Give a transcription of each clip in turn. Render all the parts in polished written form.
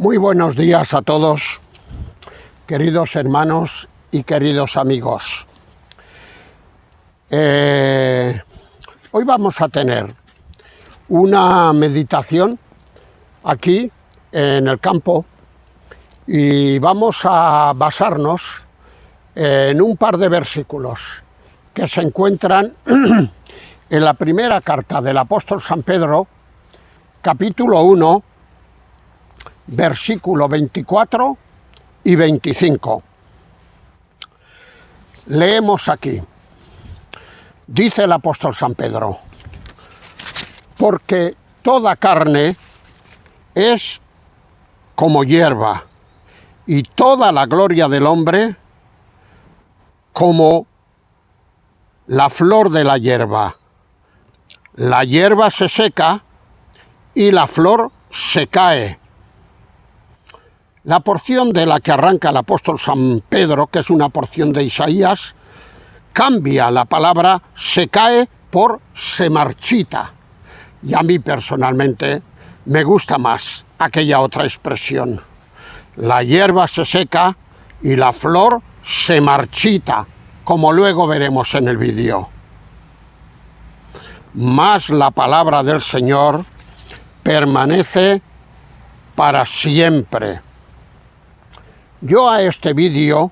Muy buenos días a todos, queridos hermanos y queridos amigos. Hoy vamos a tener una meditación aquí en el campo y vamos a basarnos en un par de versículos que se encuentran en la primera carta del apóstol San Pedro, capítulo 1, versículo 24 y 25. Leemos aquí. Dice el apóstol San Pedro: porque toda carne es como hierba, y toda la gloria del hombre como la flor de la hierba. La hierba se seca y la flor se cae. La porción de la que arranca el apóstol San Pedro, que es una porción de Isaías, cambia la palabra se cae por se marchita. Y a mí personalmente me gusta más aquella otra expresión. La hierba se seca y la flor se marchita, como luego veremos en el vídeo. Mas la palabra del Señor permanece para siempre. Yo a este vídeo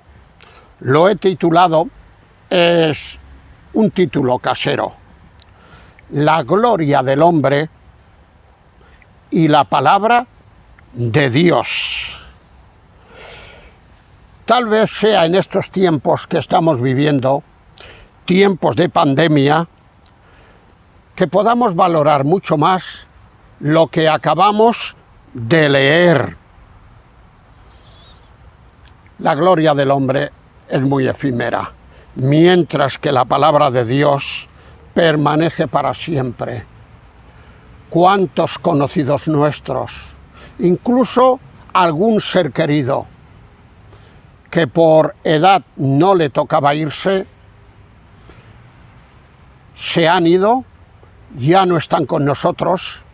lo he titulado, es un título casero: La gloria del hombre y la palabra de Dios. Tal vez sea en estos tiempos que estamos viviendo, tiempos de pandemia, que podamos valorar mucho más lo que acabamos de leer. La gloria del hombre es muy efímera, mientras que la palabra de Dios permanece para siempre. ¿Cuántos conocidos nuestros, incluso algún ser querido, que por edad no le tocaba irse, se han ido, ya no están con nosotros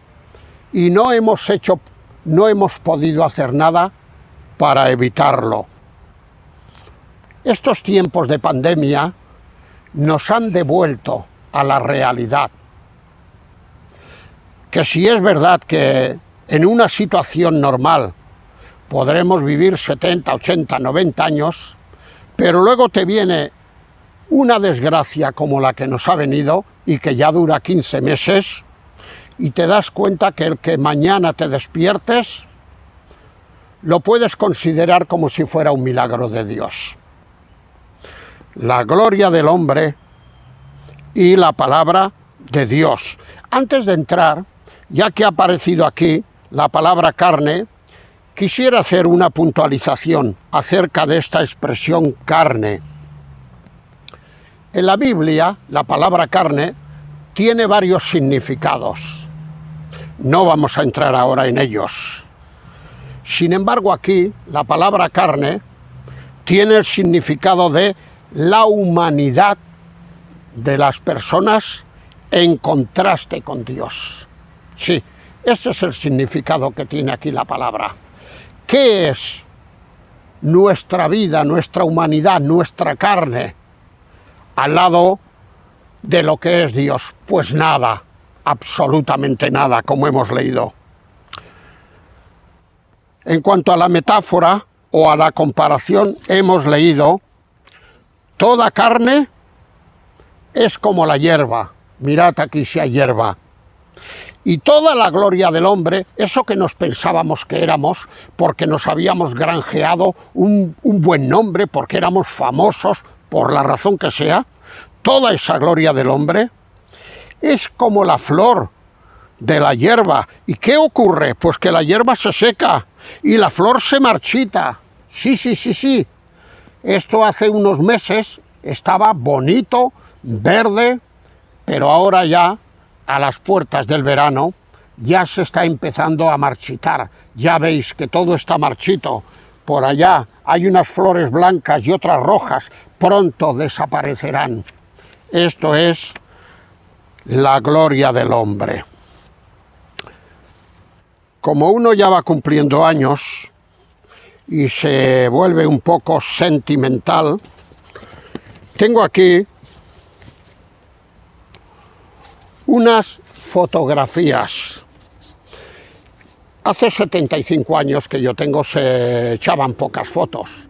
y no hemos podido hacer nada para evitarlo? Estos tiempos de pandemia nos han devuelto a la realidad. Que si es verdad que en una situación normal podremos vivir 70, 80, 90 años, pero luego te viene una desgracia como la que nos ha venido y que ya dura 15 meses, y te das cuenta que el que mañana te despiertes lo puedes considerar como si fuera un milagro de Dios. La gloria del hombre y la palabra de Dios. Antes de entrar, ya que ha aparecido aquí la palabra carne, quisiera hacer una puntualización acerca de esta expresión carne. En la Biblia, la palabra carne tiene varios significados. No vamos a entrar ahora en ellos. Sin embargo, aquí la palabra carne tiene el significado de la humanidad de las personas en contraste con Dios. Sí, ese es el significado que tiene aquí la palabra. ¿Qué es nuestra vida, nuestra humanidad, nuestra carne al lado de lo que es Dios? Pues nada, absolutamente nada, como hemos leído. En cuanto a la metáfora o a la comparación, hemos leído: toda carne es como la hierba. Mirad aquí si hay hierba. Y toda la gloria del hombre, eso que nos pensábamos que éramos, porque nos habíamos granjeado un buen nombre, porque éramos famosos, por la razón que sea, toda esa gloria del hombre es como la flor de la hierba. ¿Y qué ocurre? Pues que la hierba se seca y la flor se marchita. Sí. Esto hace unos meses estaba bonito, verde, pero ahora ya, a las puertas del verano, ya se está empezando a marchitar. Ya veis que todo está marchito. Por allá hay unas flores blancas y otras rojas. Pronto desaparecerán. Esto es la gloria del hombre. como uno ya va cumpliendo años y se vuelve un poco sentimental, tengo aquí unas fotografías. Hace 75 años que yo tengo se echaban pocas fotos.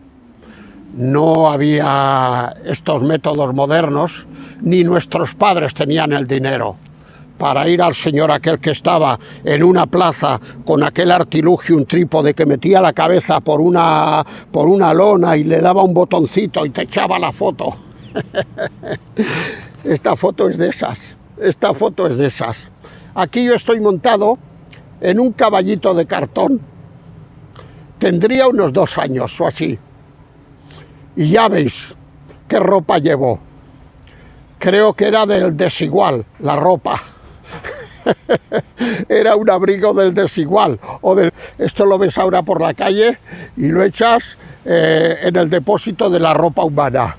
No había estos métodos modernos, ni nuestros padres tenían el dinero para ir al señor aquel que estaba en una plaza con aquel artilugio, un trípode que metía la cabeza por una lona y le daba un botoncito y te echaba la foto. Esta foto es de esas. Esta foto es de esas. Aquí yo estoy montado en un caballito de cartón. Tendría unos 2 años o así. Y ya veis qué ropa llevo. Creo que era del Desigual, la ropa. Era un abrigo del Desigual. Esto lo ves ahora por la calle y lo echas en el depósito de la ropa humana.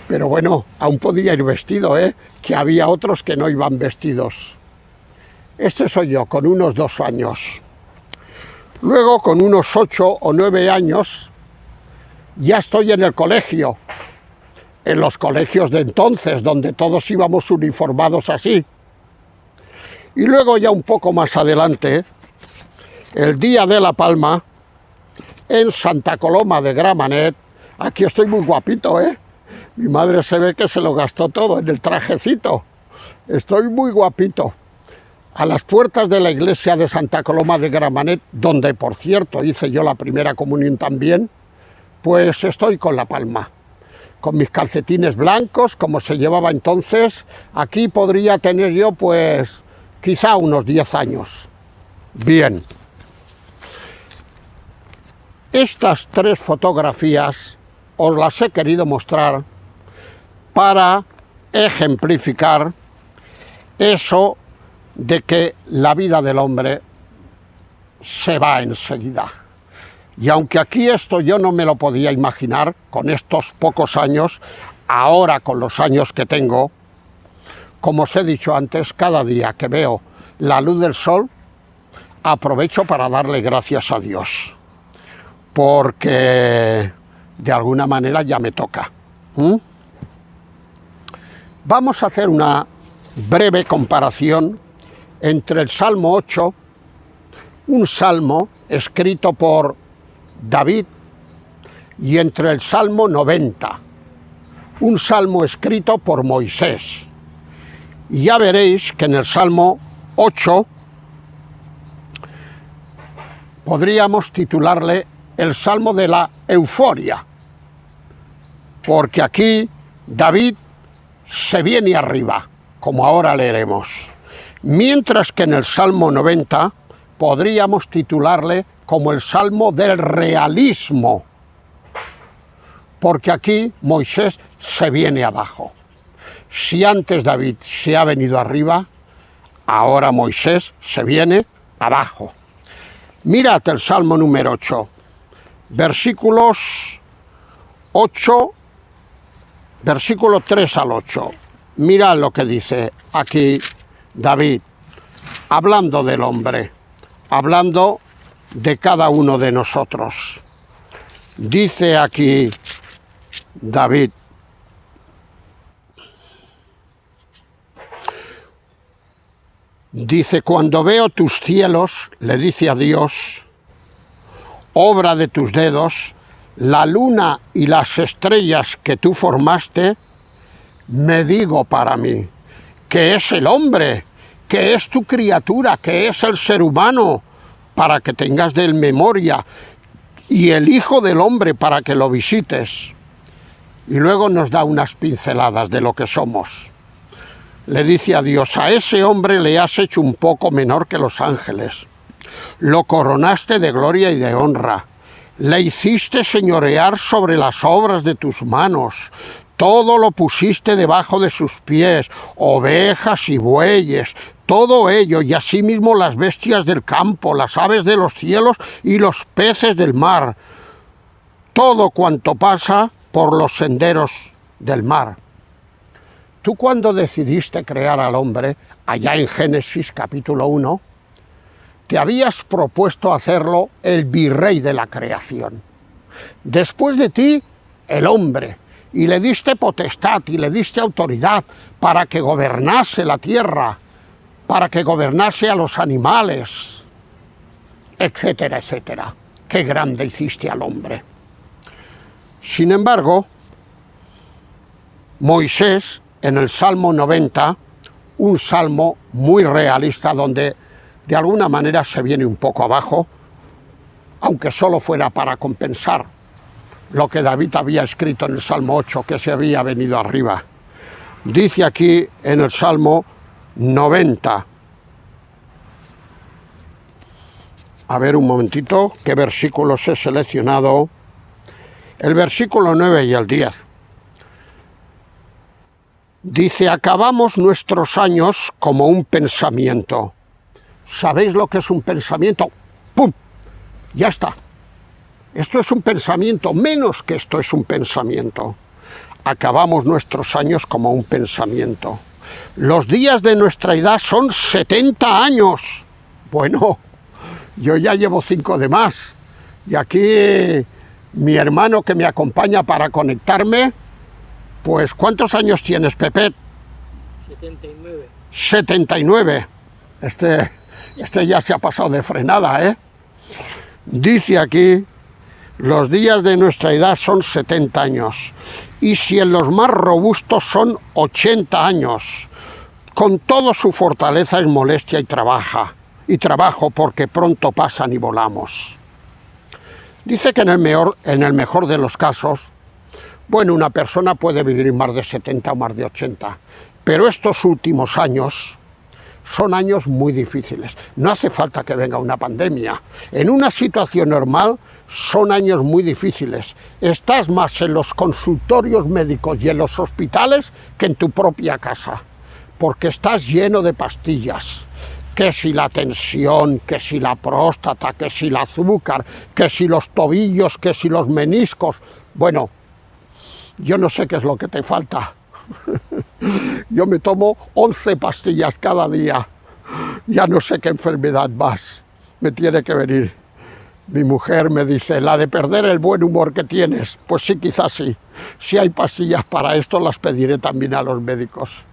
Pero bueno, aún podía ir vestido, que había otros que no iban vestidos. Este soy yo, con unos 2 años. Luego, con unos 8 o 9 años, ya estoy en el colegio. En los colegios de entonces, donde todos íbamos uniformados así. Y luego, ya un poco más adelante, el día de La Palma, en Santa Coloma de Gramenet. Aquí estoy muy guapito, Mi madre se ve que se lo gastó todo en el trajecito. Estoy muy guapito. A las puertas de la iglesia de Santa Coloma de Gramenet, donde, por cierto, hice yo la primera comunión también, pues estoy con La Palma. Con mis calcetines blancos, como se llevaba entonces. Aquí podría tener yo, pues, quizá unos 10 años. Bien. Estas 3 fotografías os las he querido mostrar para ejemplificar eso de que la vida del hombre se va enseguida. Y aunque aquí esto yo no me lo podía imaginar con estos pocos años, ahora con los años que tengo, como os he dicho antes, cada día que veo la luz del sol, aprovecho para darle gracias a Dios, porque de alguna manera ya me toca. Vamos a hacer una breve comparación entre el Salmo 8, un salmo escrito por David, y entre el Salmo 90, un salmo escrito por Moisés. Y ya veréis que en el Salmo 8 podríamos titularle el Salmo de la euforia, porque aquí David se viene arriba, como ahora leeremos. Mientras que en el Salmo 90 podríamos titularle como el Salmo del realismo, porque aquí Moisés se viene abajo. Si antes David se ha venido arriba, ahora Moisés se viene abajo. Mirad el Salmo número 8, versículos 8, versículo 3 al 8. Mirad lo que dice aquí David, hablando del hombre, hablando de cada uno de nosotros. Dice aquí David: dice, cuando veo tus cielos, le dice a Dios, obra de tus dedos, la luna y las estrellas que tú formaste, me digo para mí, ¿qué es el hombre? ¿Qué es tu criatura? ¿Qué es el ser humano? Para que tengas de él memoria, y el Hijo del Hombre para que lo visites. Y luego nos da unas pinceladas de lo que somos. Le dice a Dios, a ese hombre le has hecho un poco menor que los ángeles. Lo coronaste de gloria y de honra. Le hiciste señorear sobre las obras de tus manos. Todo lo pusiste debajo de sus pies, ovejas y bueyes, todo ello, y asimismo las bestias del campo, las aves de los cielos y los peces del mar. Todo cuanto pasa por los senderos del mar. Tú, cuando decidiste crear al hombre, allá en Génesis capítulo 1, te habías propuesto hacerlo el virrey de la creación. Después de ti, el hombre, y le diste potestad y le diste autoridad para que gobernase la tierra, para que gobernase a los animales, etcétera, etcétera. Qué grande hiciste al hombre. Sin embargo, Moisés, en el Salmo 90, un salmo muy realista donde de alguna manera se viene un poco abajo, aunque solo fuera para compensar lo que David había escrito en el Salmo 8, que se había venido arriba. Dice aquí en el Salmo 90, a ver un momentito, qué versículos he seleccionado, el versículo 9 y el 10. Dice, acabamos nuestros años como un pensamiento. ¿Sabéis lo que es un pensamiento? ¡Pum! Ya está. Esto es un pensamiento, menos que esto es un pensamiento. Acabamos nuestros años como un pensamiento. Los días de nuestra edad son 70 años. Bueno, yo ya llevo 5 de más. Y aquí mi hermano que me acompaña para conectarme, pues ¿cuántos años tienes, Pepe? 79. 79. Este ya se ha pasado de frenada, ¿eh? Dice aquí, los días de nuestra edad son 70 años, y si en los más robustos son 80 años, con toda su fortaleza es molestia y trabajo porque pronto pasan y volamos. Dice que en el mejor de los casos, bueno, una persona puede vivir más de 70 o más de 80, pero estos últimos años son años muy difíciles. No hace falta que venga una pandemia. En una situación normal son años muy difíciles. Estás más en los consultorios médicos y en los hospitales que en tu propia casa, porque estás lleno de pastillas. Que si la tensión, que si la próstata, que si el azúcar, que si los tobillos, que si los meniscos. Bueno, yo no sé qué es lo que te falta. Yo me tomo 11 pastillas cada día. Ya no sé qué enfermedad más me tiene que venir. Mi mujer me dice, la de perder el buen humor que tienes. Pues sí, quizás sí. Si hay pastillas para esto, las pediré también a los médicos.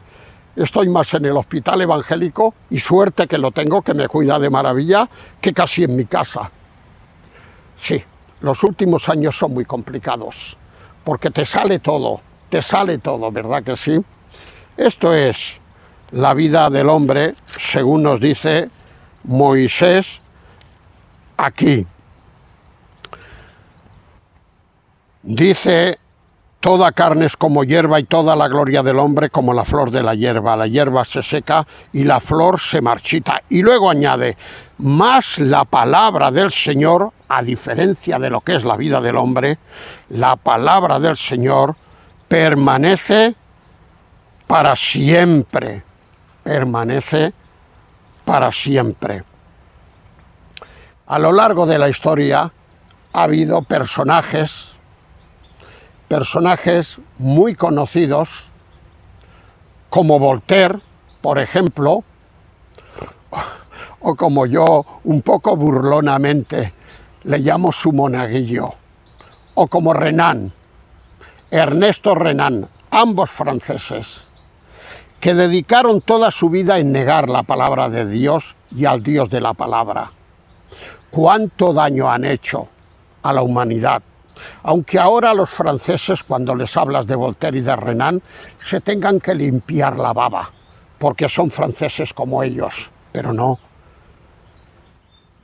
Estoy más en el hospital evangélico, y suerte que lo tengo, que me cuida de maravilla, que casi en mi casa. Sí, los últimos años son muy complicados, porque te sale todo, ¿verdad que sí? Esto es la vida del hombre, según nos dice Moisés aquí. Dice, toda carne es como hierba y toda la gloria del hombre como la flor de la hierba. La hierba se seca y la flor se marchita. Y luego añade, más la palabra del Señor, a diferencia de lo que es la vida del hombre, la palabra del Señor permanece para siempre. Permanece para siempre. A lo largo de la historia ha habido personajes muy conocidos, como Voltaire, por ejemplo, o como yo, un poco burlonamente, le llamo su monaguillo, o como Renan, Ernesto Renan, ambos franceses, que dedicaron toda su vida en negar la palabra de Dios y al Dios de la palabra. ¿Cuánto daño han hecho a la humanidad? Aunque ahora los franceses, cuando les hablas de Voltaire y de Renan, se tengan que limpiar la baba, porque son franceses como ellos, pero no.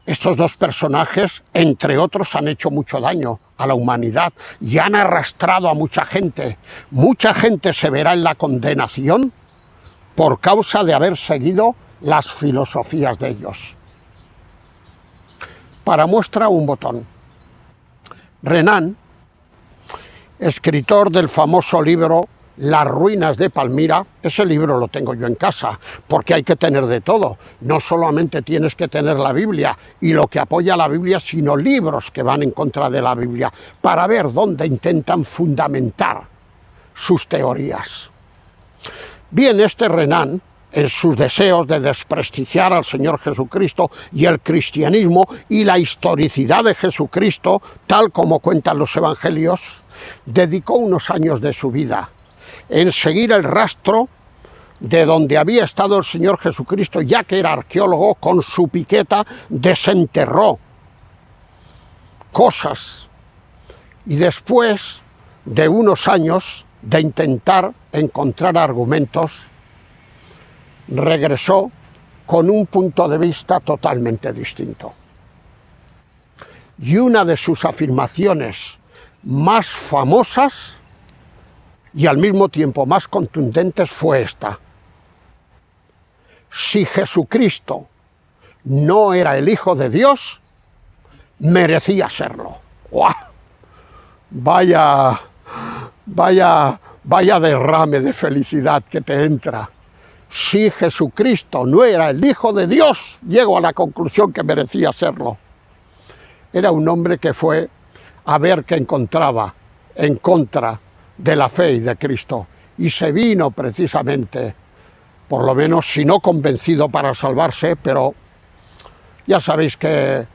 Estos dos personajes, entre otros, han hecho mucho daño a la humanidad y han arrastrado a mucha gente. Mucha gente se verá en la condenación por causa de haber seguido las filosofías de ellos. Para muestra un botón. Renan, escritor del famoso libro Las ruinas de Palmira, ese libro lo tengo yo en casa, porque hay que tener de todo. No solamente tienes que tener la Biblia y lo que apoya la Biblia, sino libros que van en contra de la Biblia, para ver dónde intentan fundamentar sus teorías. Bien, este Renan, en sus deseos de desprestigiar al Señor Jesucristo y el cristianismo y la historicidad de Jesucristo, tal como cuentan los evangelios, dedicó unos años de su vida en seguir el rastro de donde había estado el Señor Jesucristo, ya que era arqueólogo. Con su piqueta desenterró cosas y después de unos años de intentar encontrar argumentos, regresó con un punto de vista totalmente distinto. Y una de sus afirmaciones más famosas y al mismo tiempo más contundentes fue esta: si Jesucristo no era el Hijo de Dios, merecía serlo. ¡Guau! Vaya derrame de felicidad que te entra. Si Jesucristo no era el Hijo de Dios, llego a la conclusión que merecía serlo. Era un hombre que fue a ver qué encontraba en contra de la fe y de Cristo, y se vino precisamente, por lo menos, si no convencido, para salvarse, pero ya sabéis que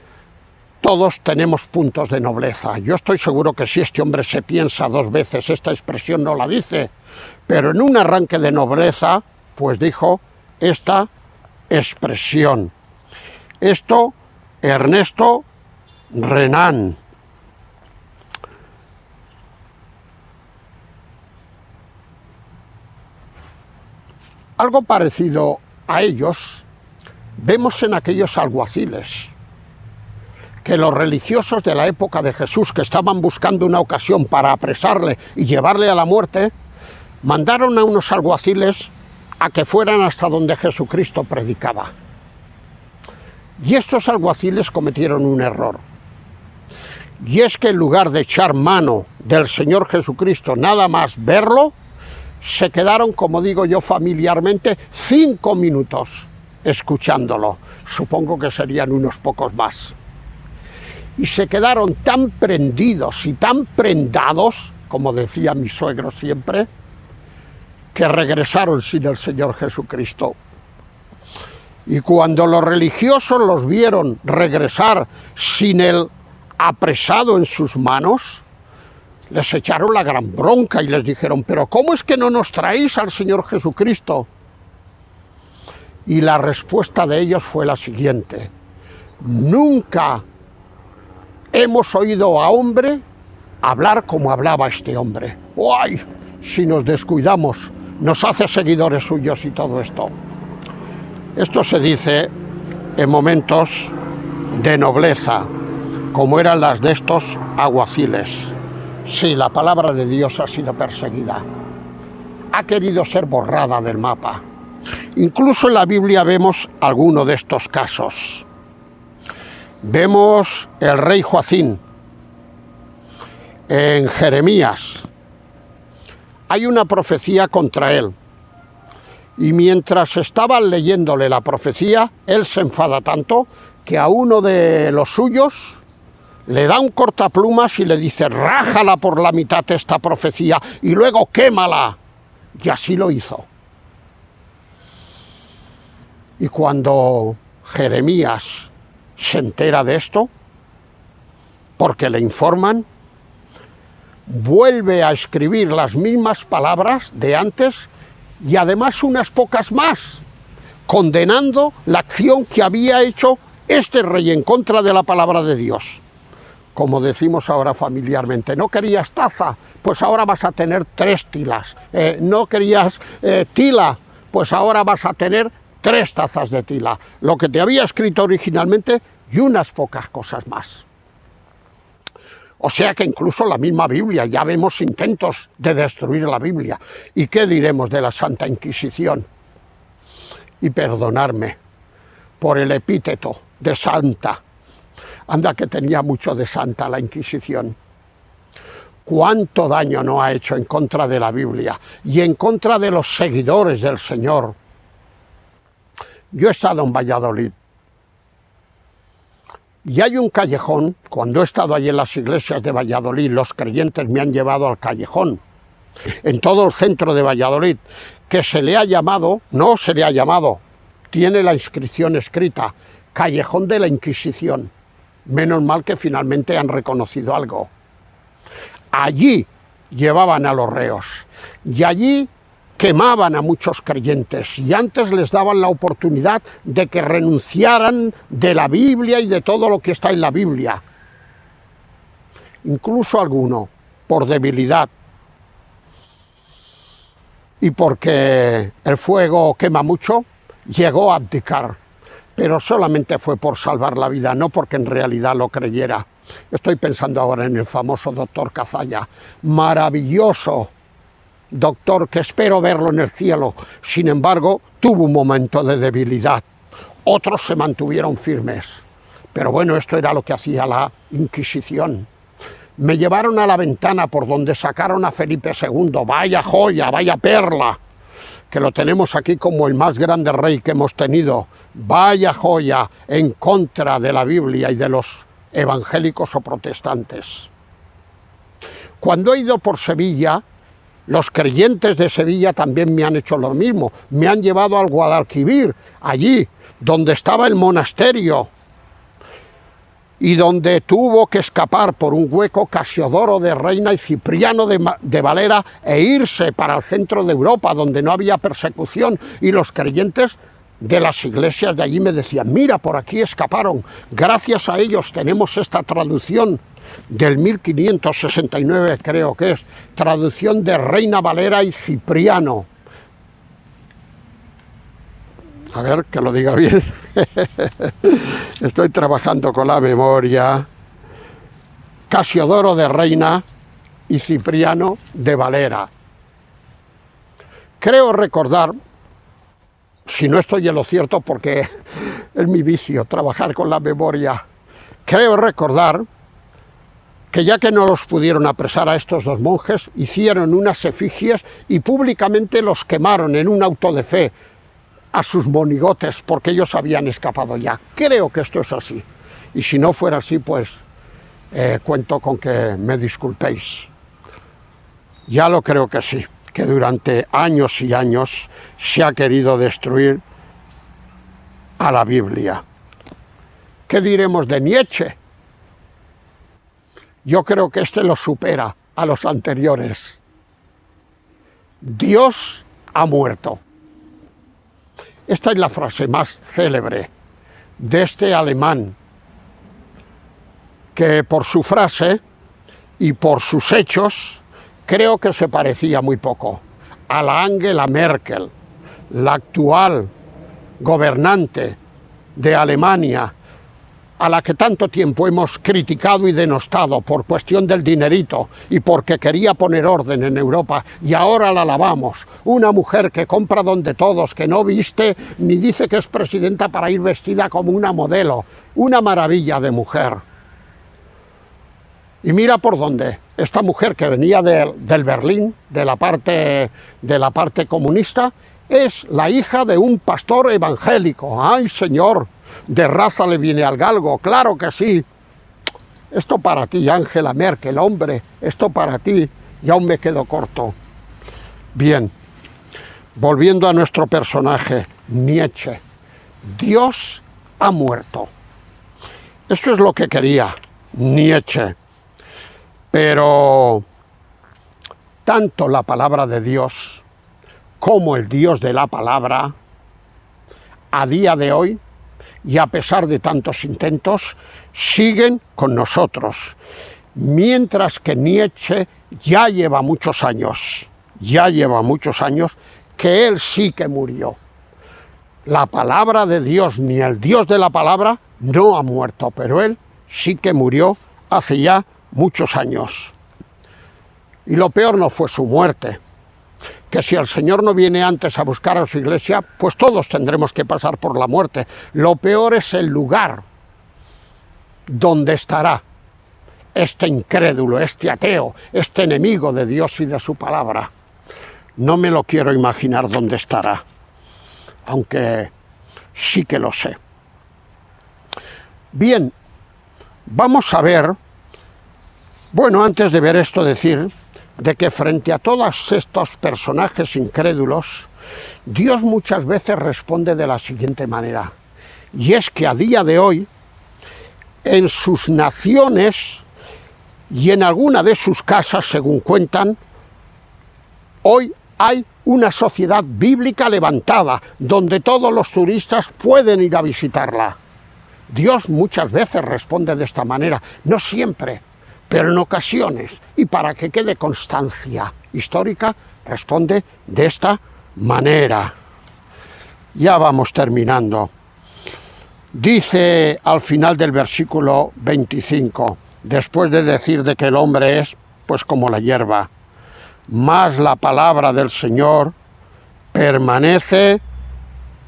todos tenemos puntos de nobleza. Yo estoy seguro que si este hombre se piensa dos veces, esta expresión no la dice, pero en un arranque de nobleza, pues dijo esta expresión. Esto, Ernesto Renan. Algo parecido a ellos vemos en aquellos alguaciles, que los religiosos de la época de Jesús, que estaban buscando una ocasión para apresarle y llevarle a la muerte, mandaron a unos alguaciles a que fueran hasta donde Jesucristo predicaba. Y estos alguaciles cometieron un error. Y es que en lugar de echar mano del Señor Jesucristo, nada más verlo, se quedaron, como digo yo familiarmente, 5 minutos escuchándolo. Supongo que serían unos pocos más. Y se quedaron tan prendidos y tan prendados, como decía mi suegro siempre, que regresaron sin el Señor Jesucristo. Y cuando los religiosos los vieron regresar sin el apresado en sus manos, les echaron la gran bronca y les dijeron: ¿pero cómo es que no nos traéis al Señor Jesucristo? Y la respuesta de ellos fue la siguiente: nunca hemos oído a hombre hablar como hablaba este hombre. ¡Ay! Si nos descuidamos, nos hace seguidores suyos y todo esto. Esto se dice en momentos de nobleza, como eran las de estos alguaciles. Sí, la palabra de Dios ha sido perseguida. Ha querido ser borrada del mapa. Incluso en la Biblia vemos alguno de estos casos. Vemos el rey Joacín en Jeremías. Hay una profecía contra él. Y mientras estaban leyéndole la profecía, él se enfada tanto que a uno de los suyos le da un cortaplumas y le dice: rájala por la mitad esta profecía y luego quémala. Y así lo hizo. Y cuando Jeremías se entera de esto, porque le informan, vuelve a escribir las mismas palabras de antes y además unas pocas más, condenando la acción que había hecho este rey en contra de la palabra de Dios. Como decimos ahora familiarmente: no querías taza, pues ahora vas a tener 3 tilas. No querías tila, pues ahora vas a tener 3 tazas de tila. Lo que te había escrito originalmente y unas pocas cosas más. O sea que incluso la misma Biblia, ya vemos intentos de destruir la Biblia. ¿Y qué diremos de la Santa Inquisición? Y perdonarme por el epíteto de santa. Anda que tenía mucho de santa la Inquisición. Cuánto daño no ha hecho en contra de la Biblia y en contra de los seguidores del Señor. Yo he estado en Valladolid y hay un callejón. Cuando he estado allí en las iglesias de Valladolid, los creyentes me han llevado al callejón, en todo el centro de Valladolid, que se le ha llamado, no se le ha llamado, tiene la inscripción escrita, Callejón de la Inquisición. Menos mal que finalmente han reconocido algo. Allí llevaban a los reos y allí quemaban a muchos creyentes y antes les daban la oportunidad de que renunciaran de la Biblia y de todo lo que está en la Biblia. Incluso alguno, por debilidad y porque el fuego quema mucho, llegó a abdicar, pero solamente fue por salvar la vida, no porque en realidad lo creyera. Estoy pensando ahora en el famoso doctor Cazalla, maravilloso doctor que espero verlo en el cielo. Sin embargo, tuvo un momento de debilidad. Otros se mantuvieron firmes. Pero bueno, esto era lo que hacía la Inquisición. Me llevaron a la ventana por donde sacaron a Felipe II. Vaya joya, vaya perla, que lo tenemos aquí como el más grande rey que hemos tenido. Vaya joya en contra de la Biblia y de los evangélicos o protestantes. Cuando he ido por Sevilla, los creyentes de Sevilla también me han hecho lo mismo. Me han llevado al Guadalquivir, allí donde estaba el monasterio y donde tuvo que escapar por un hueco Casiodoro de Reina y Cipriano de Valera e irse para el centro de Europa, donde no había persecución, y los creyentes de las iglesias de allí me decían, mira, por aquí escaparon, gracias a ellos tenemos esta traducción del 1569, creo que es, traducción de Reina Valera y Cipriano. A ver, que lo diga bien. Estoy trabajando con la memoria. Casiodoro de Reina y Cipriano de Valera. Creo recordar, si no estoy en lo cierto porque es mi vicio, trabajar con la memoria, creo recordar que ya que no los pudieron apresar a estos dos monjes, hicieron unas efigies y públicamente los quemaron en un auto de fe a sus monigotes, porque ellos habían escapado ya. Creo que esto es así. Y si no fuera así, pues cuento con que me disculpéis. Ya lo creo que sí, que durante años y años se ha querido destruir a la Biblia. ¿Qué diremos de Nietzsche? Yo creo que este lo supera a los anteriores. Dios ha muerto. Esta es la frase más célebre de este alemán, que por su frase y por sus hechos creo que se parecía muy poco a la Angela Merkel, la actual gobernante de Alemania, a la que tanto tiempo hemos criticado y denostado por cuestión del dinerito y porque quería poner orden en Europa, y ahora la alabamos. Una mujer que compra donde todos, que no viste ni dice que es presidenta para ir vestida como una modelo. Una maravilla de mujer. Y mira por dónde. Esta mujer que venía del Berlín, de la parte comunista, es la hija de un pastor evangélico. ¡Ay, señor! De raza le viene al galgo, claro que sí. Esto para ti, Angela Merkel, hombre, esto para ti, y aún me quedo corto. Bien, volviendo a nuestro personaje, Nietzsche. Dios ha muerto. Esto es lo que quería Nietzsche. Pero tanto la palabra de Dios como el Dios de la palabra, a día de hoy, y a pesar de tantos intentos, siguen con nosotros. Mientras que Nietzsche ya lleva muchos años que él sí que murió. La palabra de Dios, ni el Dios de la palabra, no ha muerto, pero él sí que murió hace ya muchos años. Y lo peor no fue su muerte, que si el Señor no viene antes a buscar a su iglesia, pues todos tendremos que pasar por la muerte. Lo peor es el lugar donde estará este incrédulo, este ateo, este enemigo de Dios y de su palabra. No me lo quiero imaginar dónde estará, aunque sí que lo sé. Bien, vamos a ver, bueno, antes de ver esto decir, de que frente a todos estos personajes incrédulos, Dios muchas veces responde de la siguiente manera, y es que a día de hoy, en sus naciones y en alguna de sus casas, según cuentan, hoy hay una sociedad bíblica levantada, donde todos los turistas pueden ir a visitarla. Dios muchas veces responde de esta manera, no siempre, pero en ocasiones, y para que quede constancia histórica, responde de esta manera. Ya vamos terminando. Dice al final del versículo 25, después de decir de que el hombre es pues como la hierba, mas la palabra del Señor permanece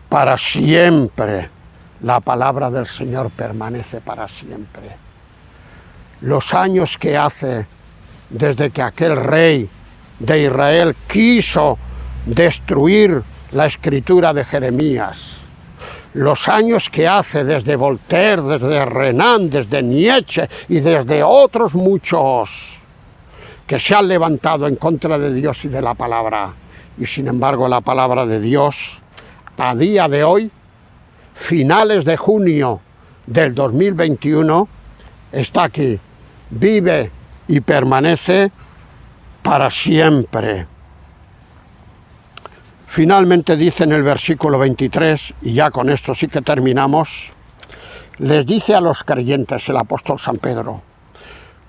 para siempre. La palabra del Señor permanece para siempre. Los años que hace desde que aquel rey de Israel quiso destruir la escritura de Jeremías, los años que hace desde Voltaire, desde Renan, desde Nietzsche y desde otros muchos que se han levantado en contra de Dios y de la palabra, y sin embargo la palabra de Dios a día de hoy, finales de junio del 2021, está aquí, vive y permanece para siempre. Finalmente dice en el versículo 23, y ya con esto sí que terminamos, les dice a los creyentes el apóstol San Pedro,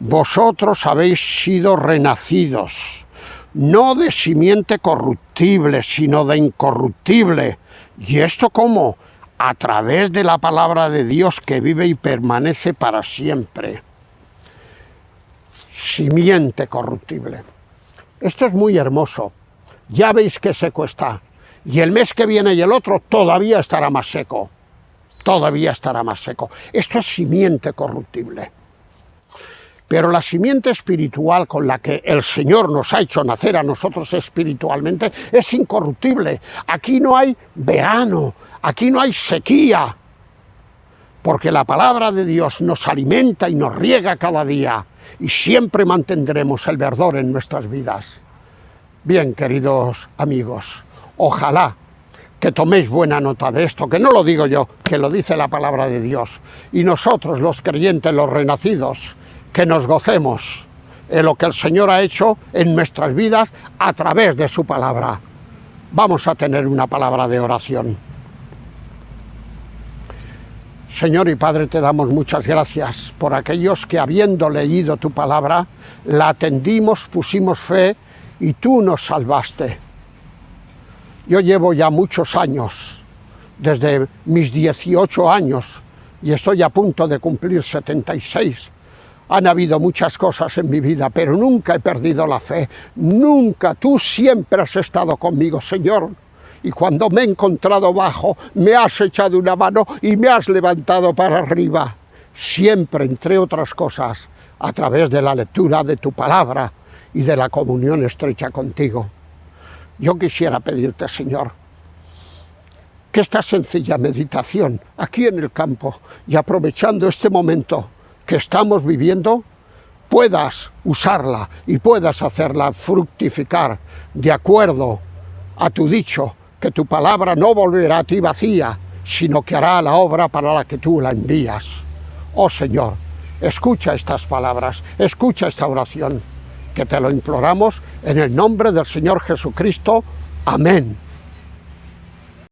vosotros habéis sido renacidos, no de simiente corruptible, sino de incorruptible. ¿Y esto cómo? A través de la palabra de Dios que vive y permanece para siempre. Simiente corruptible. Esto es muy hermoso. Ya veis qué seco está. Y el mes que viene y el otro todavía estará más seco. Todavía estará más seco. Esto es simiente corruptible. Pero la simiente espiritual con la que el Señor nos ha hecho nacer a nosotros espiritualmente es incorruptible. Aquí no hay verano, aquí no hay sequía, porque la palabra de Dios nos alimenta y nos riega cada día y siempre mantendremos el verdor en nuestras vidas. Bien, queridos amigos, ojalá que toméis buena nota de esto, que no lo digo yo, que lo dice la palabra de Dios. Y nosotros, los creyentes, los renacidos, que nos gocemos en lo que el Señor ha hecho en nuestras vidas a través de su palabra. Vamos a tener una palabra de oración. Señor y Padre, te damos muchas gracias por aquellos que, habiendo leído tu palabra, la atendimos, pusimos fe y tú nos salvaste. Yo llevo ya muchos años, desde mis 18 años, y estoy a punto de cumplir 76. Han habido muchas cosas en mi vida, pero nunca he perdido la fe. Nunca. Tú siempre has estado conmigo, Señor. Y cuando me he encontrado bajo, me has echado una mano y me has levantado para arriba. Siempre, entre otras cosas, a través de la lectura de tu palabra y de la comunión estrecha contigo. Yo quisiera pedirte, Señor, que esta sencilla meditación aquí en el campo y aprovechando este momento que estamos viviendo, puedas usarla y puedas hacerla fructificar de acuerdo a tu dicho, que tu palabra no volverá a ti vacía, sino que hará la obra para la que tú la envías. Oh Señor, escucha estas palabras, escucha esta oración, que te lo imploramos en el nombre del Señor Jesucristo. Amén.